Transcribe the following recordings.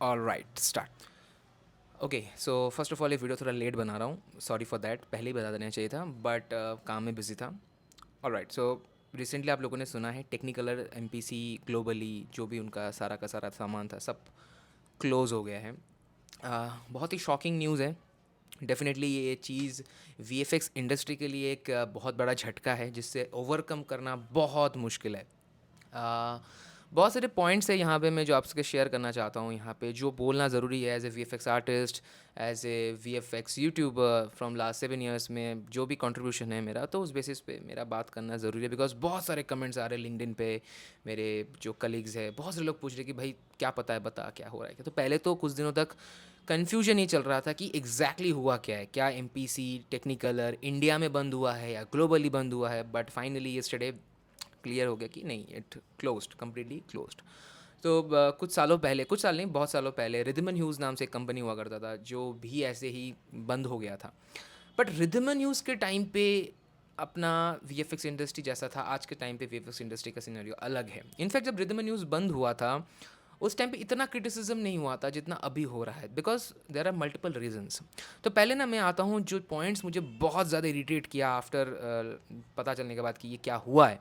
Alright, start. Okay, so first of all ये video थोड़ा late बना रहा हूँ, सॉरी फॉर दैट। पहले ही बता देना चाहिए था, बट काम में बिजी था। ऑलराइट, सो रिसेंटली आप लोगों ने सुना है टेक्निकलर एमपीसी ग्लोबली जो भी उनका सारा का सारा सामान था सब क्लोज हो गया है। बहुत ही शॉकिंग न्यूज़ है। डेफिनेटली ये चीज़ वीएफएक्स इंडस्ट्री के लिए एक बहुत बड़ा झटका है जिससे ओवरकम करना बहुत मुश्किल है। बहुत सारे पॉइंट्स है यहाँ पे मैं जो आपसे शेयर करना चाहता हूँ। यहाँ पे जो बोलना ज़रूरी है as a VFX artist, as a VFX YouTuber from last 7 years में जो भी कंट्रीब्यूशन है मेरा, तो उस बेसिस पे मेरा बात करना ज़रूरी है। बिकॉज बहुत सारे कमेंट्स आ रहे हैं लिंक्डइन पे, मेरे जो कलीग्स है बहुत सारे लोग पूछ रहे कि भाई क्या पता है, बता क्या हो रहा है। तो पहले तो कुछ दिनों तक कन्फ्यूजन ही चल रहा था कि एग्जैक्टली हुआ क्या है, क्या एमपीसी टेक्निकलर इंडिया में बंद हुआ है या ग्लोबली बंद हुआ है। बट फाइनली यस्टरडे क्लियर हो गया कि नहीं, इट क्लोज्ड, कम्प्लीटली क्लोज्ड। तो कुछ सालों पहले, कुछ साल नहीं बहुत सालों पहले, रिदमन ह्यूज़ नाम से एक कंपनी हुआ करता था जो भी ऐसे ही बंद हो गया था। बट रिदमन ह्यूज़ के टाइम पे अपना वीएफएक्स इंडस्ट्री जैसा था, आज के टाइम पे वीएफएक्स इंडस्ट्री का सिनेरियो अलग है। इनफैक्ट जब रिदमन न्यूज़ बंद हुआ था उस टाइम पे इतना क्रिटिसिज्म नहीं हुआ था जितना अभी हो रहा है, because there are multiple reasons. तो पहले ना मैं आता हूँ जो पॉइंट्स मुझे बहुत ज़्यादा इरिटेट किया आफ्टर पता चलने के बाद कि ये क्या हुआ है।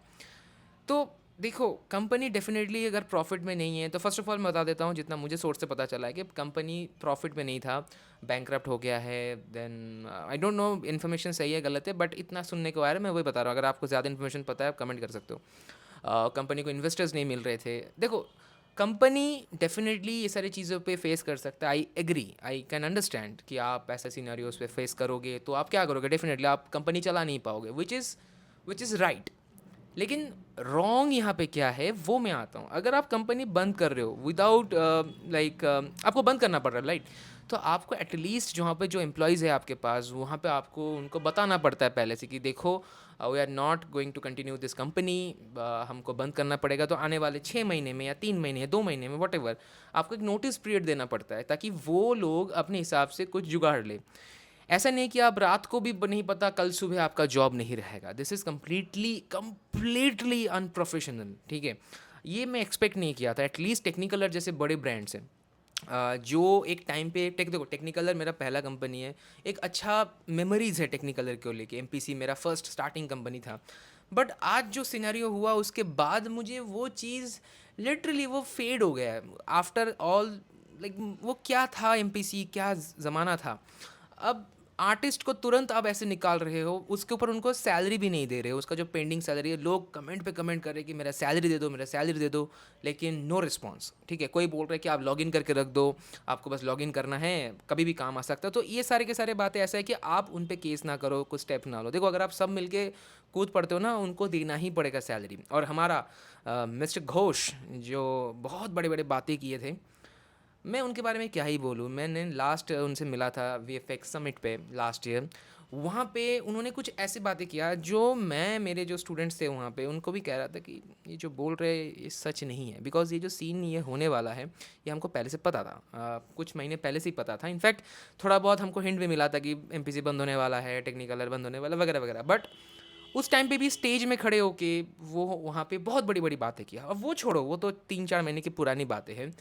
तो देखो, कंपनी डेफिनेटली अगर प्रॉफिट में नहीं है तो फर्स्ट ऑफ ऑल मैं बता देता हूँ जितना मुझे सोर्स से पता चला है कि कंपनी प्रॉफिट में नहीं था, बैंकरप्ट हो गया है। Then I don't know information सही है गलत है, बट इतना सुनने को आ रहा है, मैं वही बता रहा हूँ। अगर आपको ज़्यादा इन्फॉर्मेशन पता है आप कमेंट कर सकते हो। कंपनी को इन्वेस्टर्स नहीं मिल रहे थे। देखो, कंपनी डेफिनेटली ये सारी चीज़ों पे फेस कर सकता है। I agree, I can understand कि आप ऐसे सिनेरियोज पे फेस करोगे तो आप क्या करोगे, डेफिनेटली आप कंपनी चला नहीं पाओगे, विच इज़ राइट। लेकिन रॉन्ग यहाँ पे क्या है वो मैं आता हूँ। अगर आप कंपनी बंद कर रहे हो विदाउट आपको बंद करना पड़ रहा है, राइट, तो आपको एटलीस्ट जहाँ पे जो एम्प्लॉयज़ है आपके पास वहाँ पे आपको उनको बताना पड़ता है पहले से कि देखो we are not going to continue this company, हमको बंद करना पड़ेगा। तो आने वाले 6 महीने में या 3 महीने या 2 महीने में वट आपको एक नोटिस पीरियड देना पड़ता है ताकि वो लोग अपने हिसाब से कुछ जुगाड़ ले। ऐसा नहीं कि आप रात को भी नहीं पता कल सुबह आपका जॉब नहीं रहेगा। This is completely completely unprofessional, ठीक है। ये मैं एक्सपेक्ट नहीं किया था। एटलीस्ट टेक्निकलर जैसे बड़े ब्रांड्स हैं जो एक टाइम पे देखो, टेक्निकलर मेरा पहला कंपनी है, एक अच्छा मेमोरीज है टेक्निकलर को लेके। एमपीसी मेरा फर्स्ट स्टार्टिंग कंपनी था। बट आज जो सिनेरियो हुआ उसके बाद मुझे वो चीज़ लिटरली वो फेड हो गया है आफ्टर ऑल। लाइक वो क्या था, एमपीसी क्या ज़माना था। अब आर्टिस्ट को तुरंत आप ऐसे निकाल रहे हो, उसके ऊपर उनको सैलरी भी नहीं दे रहे हो, उसका जो पेंडिंग सैलरी है। लोग कमेंट पे कमेंट कर रहे हैं कि मेरा सैलरी दे दो, मेरा सैलरी दे दो, लेकिन नो रिस्पॉन्स, ठीक है। कोई बोल रहा है कि आप लॉगिन करके रख दो, आपको बस लॉगिन करना है, कभी भी काम आ सकता है। तो ये सारे के सारे बातें ऐसा है कि आप उन पे केस ना करो, कुछ स्टेप ना लो। देखो, अगर आप सब मिलके कूद पड़ते हो ना, उनको देना ही पड़ेगा सैलरी। और हमारा मिस्टर घोष जो बहुत बड़े बड़े बातें किए थे, मैं उनके बारे में क्या ही बोलूँ। मैंने लास्ट उनसे मिला था वीएफएक्स समिट पे लास्ट ईयर। वहाँ पे उन्होंने कुछ ऐसी बातें किया जो मैं, मेरे जो स्टूडेंट्स थे वहाँ पे उनको भी कह रहा था कि ये जो बोल रहे ये सच नहीं है। बिकॉज ये जो सीन ये होने वाला है ये हमको पहले से पता था, कुछ महीने पहले से ही पता था। इनफैक्ट थोड़ा बहुत हमको हिंट भी मिला था कि एमपीसी बंद होने वाला है, टेक्निकलर बंद होने वाला, वगैरह वगैरह। बट उस टाइम पे भी स्टेज में खड़े होके वो वहाँ पे बहुत बड़ी बड़ी बातें किया। और वो छोड़ो, वो तो 3-4 महीने की पुरानी बातें हैं।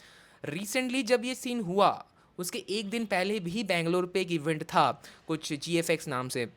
रिसेंटली जब ये सीन हुआ उसके एक दिन पहले भी बेंगलोर पे एक इवेंट था कुछ जीएफएक्स नाम से।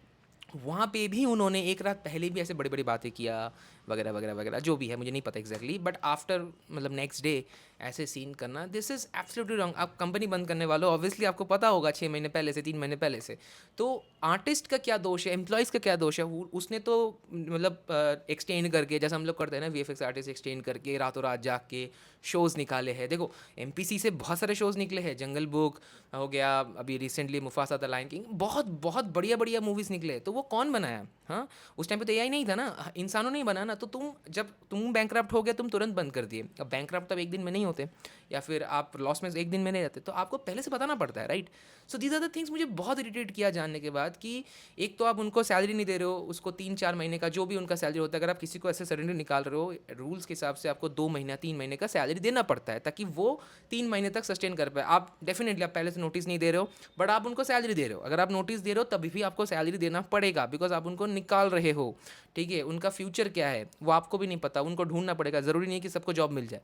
वहाँ पे भी उन्होंने एक रात पहले भी ऐसे बड़ी बड़ी बातें किया, वगैरह वगैरह वगैरह, जो भी है मुझे नहीं पता एग्जैक्टली। बट आफ्टर मतलब नेक्स्ट डे ऐसे सीन करना, दिस इज़ एब्सोल्युटली रॉन्ग। आप कंपनी बंद करने वालों, ऑब्वियसली आपको पता होगा 6 महीने पहले से, 3 महीने पहले से। तो आर्टिस्ट का क्या दोष है, एम्प्लॉयज़ का क्या दोष है? उसने तो मतलब एक्सटेंड करके, जैसा हम लोग करते हैं ना वीएफएक्स आर्टिस्ट, एक्सटेंड करके रातों रात जाग के शोज़ निकाले हैं। देखो, एमपीसी से बहुत सारे शोज़ निकले हैं, जंगल बुक हो गया, अभी recently Mufasa the lion king, बहुत बहुत बढ़िया बढ़िया मूवीज़ निकले। तो वो कौन बनाया? हाँ, उस टाइम पे तो एआई नहीं था ना, इंसानों ने ही बनाया ना। तो तुम जब तुम बैंकक्रप्ट हो गए तुम तुरंत बंद कर दिए। अब बैंकक्रप्ट तब एक दिन में नहीं होते, या फिर आप लॉस में एक दिन में नहीं रहते, तो आपको पहले से बताना पड़ता है, right. So these are the things मुझे बहुत इरिटेट किया जानने के बाद कि एक तो आप उनको सैलरी नहीं दे रहे हो, उसको 3-4 महीने का जो भी उनका सैलरी होता है, अगर आप किसी को ऐसे सडनली निकाल रहे हो, रूल्स के हिसाब से आपको 2 महीना 3 महीने का सैलरी देना पड़ता है ताकि वो 3 महीने तक सस्टेन कर पाए। आप डेफिनेटली आप पहले से नोटिस नहीं दे रहे हो, बट आप उनको सैलरी दे रहे हो। अगर आप नोटिस दे रहे हो तभी भी आपको सैलरी देना पड़ेगा, बिकॉज आप उनको निकाल रहे हो, ठीक है। उनका फ्यूचर क्या है वो आपको भी नहीं पता, उनको ढूंढना पड़ेगा। ज़रूरी नहीं कि सबको जॉब मिल जाए।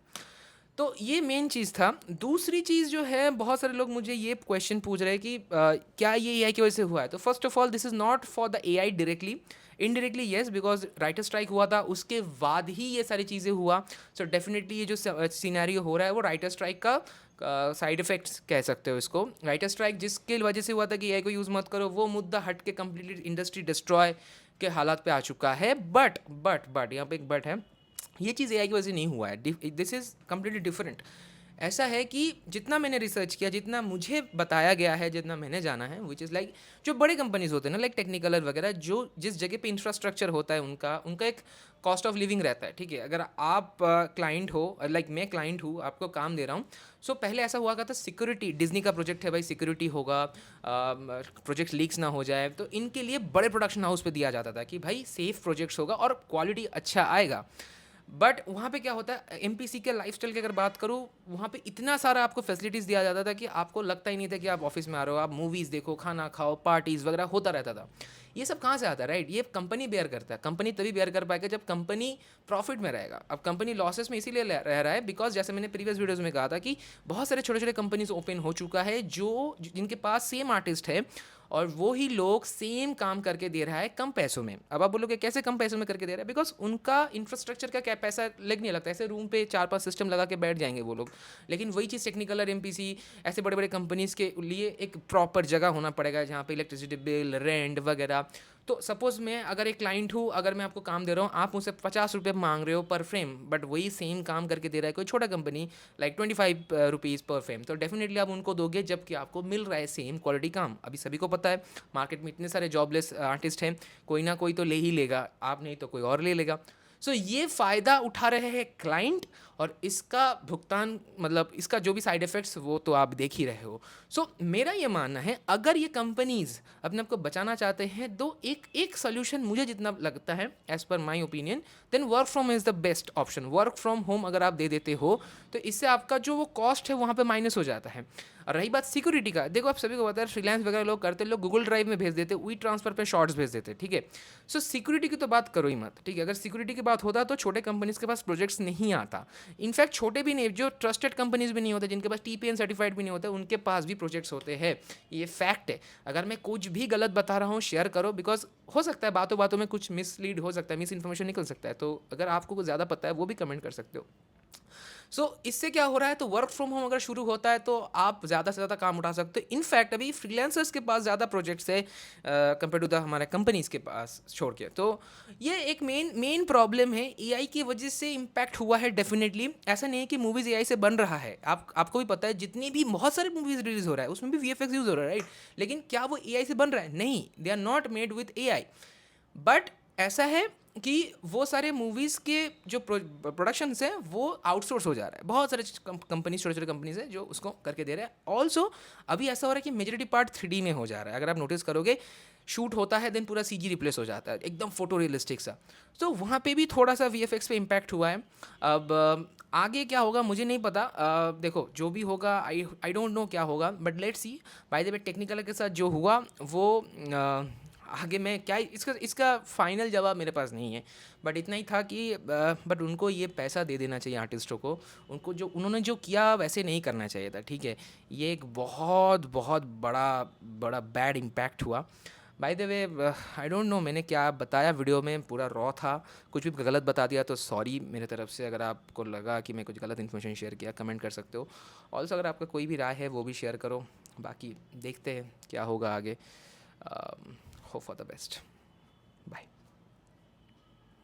तो ये मेन चीज़ था। दूसरी चीज़ जो है, बहुत सारे लोग मुझे ये क्वेश्चन पूछ रहे हैं कि क्या ये एआई की वजह से हुआ है? तो first of all this is not for the AI directly, indirectly yes, because writer strike हुआ था, उसके बाद ही ये सारी चीज़ें हुआ। सो डेफिनेटली ये जो सिनेरियो हो रहा है वो राइटर स्ट्राइक का साइड इफेक्ट्स कह सकते हो इसको। राइटर स्ट्राइक जिसके वजह से हुआ था कि एआई को यूज़ मत करो, वो मुद्दा हट के कंप्लीटली इंडस्ट्री डिस्ट्रॉय के हालात पे आ चुका है। बट यहाँ पे एक बट है, ये चीज़ एआई की वजह से नहीं हुआ है, दिस इज़ कम्प्लीटली डिफरेंट। ऐसा है कि जितना मैंने रिसर्च किया, जितना मुझे बताया गया है, जितना मैंने जाना है, विच इज़ लाइक जो बड़े कंपनीज होते हैं ना, लाइक टेक्निकलर वगैरह, जो जिस जगह पे इंफ्रास्ट्रक्चर होता है उनका उनका एक कॉस्ट ऑफ लिविंग रहता है, ठीक है। अगर आप क्लाइंट हो, लाइक मैं क्लाइंट हूँ, आपको काम दे रहा हूँ। सो पहले ऐसा हुआ करता, सिक्योरिटी, डिज्नी का प्रोजेक्ट है भाई, सिक्योरिटी होगा, प्रोजेक्ट लीक्स ना हो जाए, तो इनके लिए बड़े प्रोडक्शन हाउस पे दिया जाता था कि भाई सेफ प्रोजेक्ट्स होगा और क्वालिटी अच्छा आएगा। बट वहाँ पे क्या होता है, एमपीसी के लाइफस्टाइल की अगर बात करूँ, वहाँ पे इतना सारा आपको फैसिलिटीज़ दिया जाता था कि आपको लगता ही नहीं था कि आप ऑफिस में आ रहे हो, आप मूवीज़ देखो, खाना खाओ, पार्टीज़ वगैरह होता रहता था। ये सब कहाँ से आता है, राइट? ये कंपनी बेयर करता है। कंपनी तभी बेयर कर पाएगा जब कंपनी प्रॉफिट में रहेगा। अब कंपनी लॉसेस में इसीलिए रह रहा है बिकॉज जैसे मैंने प्रीवियस वीडियोज़ में कहा था कि बहुत सारे छोटे छोटे कंपनीज ओपन हो चुका है, जो जिनके पास सेम आर्टिस्ट है और वो ही लोग सेम काम करके दे रहा है कम पैसों में। अब आप बोलोगे कैसे कम पैसों में करके दे रहा है? बिकॉज उनका इंफ्रास्ट्रक्चर का क्या पैसा लग नहीं लगता, ऐसे रूम पे 4-5 सिस्टम लगा के बैठ जाएंगे वो लोग। लेकिन वही चीज़ टेक्निकल और एमपीसी ऐसे बड़े बड़े कंपनीज़ के लिए एक प्रॉपर जगह होना पड़ेगा जहाँ पे इलेक्ट्रिसिटी बिल, रेंट वगैरह। तो सपोज़ मैं अगर एक क्लाइंट हूँ, अगर मैं आपको काम दे रहा हूँ, आप मुझसे 50 रुपये मांग रहे हो पर फ्रेम, बट वही सेम काम करके दे रहा है कोई छोटा कंपनी, लाइक 25 रुपीज़ पर फ्रेम, तो डेफिनेटली आप उनको दोगे जबकि आपको मिल रहा है सेम क्वालिटी काम। अभी सभी को पता है मार्केट में इतने सारे जॉबलेस आर्टिस्ट हैं, कोई ना कोई तो ले ही लेगा, आप नहीं तो कोई और ले लेगा। सो ये फ़ायदा उठा रहे हैं क्लाइंट, और इसका भुगतान, मतलब इसका जो भी साइड इफ़ेक्ट्स वो तो आप देख ही रहे हो। सो मेरा ये मानना है, अगर ये कंपनीज़ अपने आप को बचाना चाहते हैं तो एक एक सोल्यूशन मुझे जितना लगता है, as per my opinion, then work from is the best option. Work from home अगर आप दे देते हो तो इससे आपका जो वो कॉस्ट है वहाँ पे माइनस हो जाता है। और रही बात सिक्योरिटी का, देखो आप सभी को पता है फ्रीलांस वगैरह लोग करते, लोग गूगल ड्राइव में भेज देते, वी ट्रांसफर पे शॉर्ट्स भेज देते, ठीक है। सो सिक्योरिटी की तो बात करो ही मत, ठीक है। अगर सिक्योरिटी की बात होता तो छोटे कंपनीज के पास प्रोजेक्ट्स नहीं आता। इनफैक्ट छोटे भी नहीं, जो ट्रस्टेड कंपनीज भी नहीं होते, जिनके पास टीपीएन सर्टिफाइड भी नहीं होते, उनके पास भी प्रोजेक्ट्स होते हैं। ये फैक्ट है। अगर मैं कुछ भी गलत बता रहा हूँ, शेयर करो, बिकॉज हो सकता है बातों बातों में कुछ मिसलीड हो सकता है, मिस इन्फॉर्मेशन निकल सकता है। तो अगर आपको कुछ ज़्यादा पता है वो भी कमेंट कर सकते हो। सो इससे क्या हो रहा है, तो वर्क फ्रॉम होम अगर शुरू होता है तो आप ज़्यादा से ज़्यादा काम उठा सकते हो। इनफैक्ट अभी फ्रीलांसर्स के पास ज़्यादा प्रोजेक्ट्स है कंपेयर टू द हमारे कंपनीज के पास छोड़ के। तो ये एक मेन प्रॉब्लम है, एआई की वजह से इम्पैक्ट हुआ है डेफिनेटली। ऐसा नहीं है कि मूवीज़ एआई से बन रहा है, आपको भी पता है जितनी भी बहुत सारे मूवीज़ रिलीज हो रहा है उसमें भी वीएफएक्स यूज़ हो रहा है, राइट। लेकिन क्या वो एआई से बन रहा है? नहीं, they are not made with AI. But ऐसा है कि वो सारे मूवीज़ के जो प्रोडक्शंस हैं वो आउटसोर्स हो जा रहा है। बहुत सारे कंपनीज, छोटे छोटे कंपनीज हैं जो उसको करके दे रहे हैं। ऑल्सो अभी ऐसा हो रहा है कि मेजोरिटी पार्ट 3D में हो जा रहा है। अगर आप नोटिस करोगे, शूट होता है देन पूरा सीजी रिप्लेस हो जाता है, एकदम फोटो रियलिस्टिक सा। तो वहाँ पे भी थोड़ा सा वीएफएक्स पे इम्पैक्ट हुआ है। अब आगे क्या होगा मुझे नहीं पता। देखो जो भी होगा, आई डोंट नो क्या होगा, but let's see. By the way technical के साथ जो हुआ वो आगे मैं क्या, इसका इसका फाइनल जवाब मेरे पास नहीं है। बट इतना ही था कि बट उनको ये पैसा दे देना चाहिए आर्टिस्टों को। उनको जो उन्होंने जो किया वैसे नहीं करना चाहिए था, ठीक है। ये एक बहुत बहुत बड़ा बड़ा बैड इम्पैक्ट हुआ। By the way I don't no मैंने क्या बताया वीडियो में, पूरा रॉ था। कुछ भी गलत बता दिया तो सॉरी मेरे तरफ से। अगर आपको लगा कि मैं कुछ गलत इन्फॉर्मेशन शेयर किया, कमेंट कर सकते हो। ऑल्सो अगर आपका कोई भी राय है वो भी शेयर करो। बाकी देखते हैं क्या होगा आगे। Hope for the best.